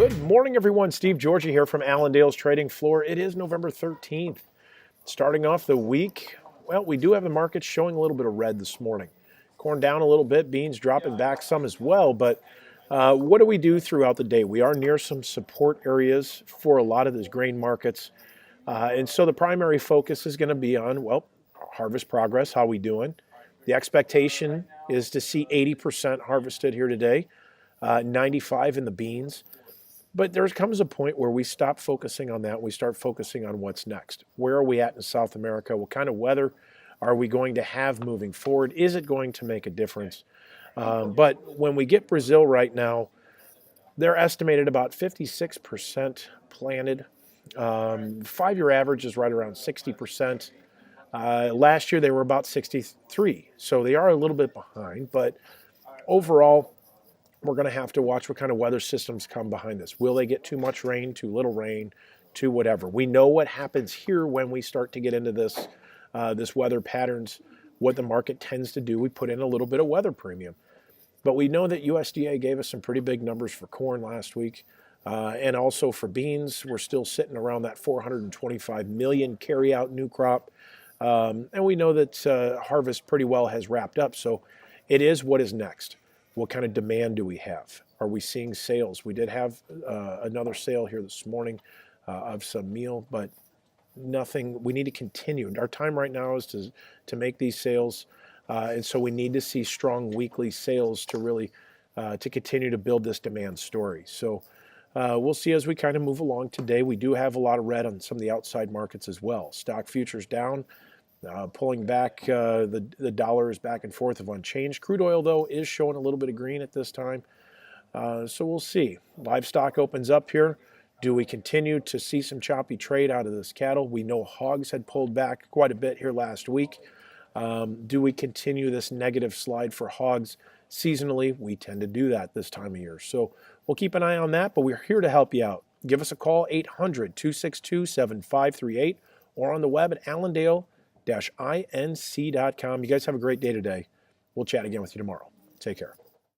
Good morning, everyone. Steve Georgie here from Allendale's Trading Floor. It is November 13th. Starting off the week, well, we do have the markets showing a little bit of red this morning. Corn down a little bit, beans dropping back some as well. But what do we do throughout the day? We are near some support areas for a lot of these grain markets. And so the primary focus is going to be on, well, harvest progress, how we doing? The expectation is to see 80% harvested here today, 95 in the beans. But there comes a point where we stop focusing on that and we start focusing on what's next. Where are we at in South America? What kind of weather are we going to have moving forward? Is it going to make a difference? But when we get Brazil right now, they're estimated about 56% planted. 5-year average is right around 60%. Last year they were about 63, so they are a little bit behind. But overall, we're going to have to watch what kind of weather systems come behind this. Will they get too much rain, too little rain, too whatever? We know what happens here when we start to get into this weather patterns, what the market tends to do. We put in a little bit of weather premium. But we know that USDA gave us some pretty big numbers for corn last week. And also for beans, we're still sitting around that 425 million carryout new crop. And we know that harvest pretty well has wrapped up. So it is what is next. What kind of demand do we have? Are we seeing sales? We did have another sale here this morning of some meal, but nothing. We need to continue. Our time right now is to make these sales. And so we need to see strong weekly sales to really to continue to build this demand story. So we'll see as we kind of move along today. We do have a lot of red on some of the outside markets as well. Stock futures down. Pulling back, the dollar is back and forth of unchanged. Crude oil, though, is showing a little bit of green at this time. So we'll see. Livestock opens up here. Do we continue to see some choppy trade out of this cattle? We know hogs had pulled back quite a bit here last week. Do we continue this negative slide for hogs? Seasonally, we tend to do that this time of year. So we'll keep an eye on that, but we're here to help you out. Give us a call, 800-262-7538, or on the web at Allendale-inc.com. You guys have a great day today. We'll chat again with you tomorrow. Take care.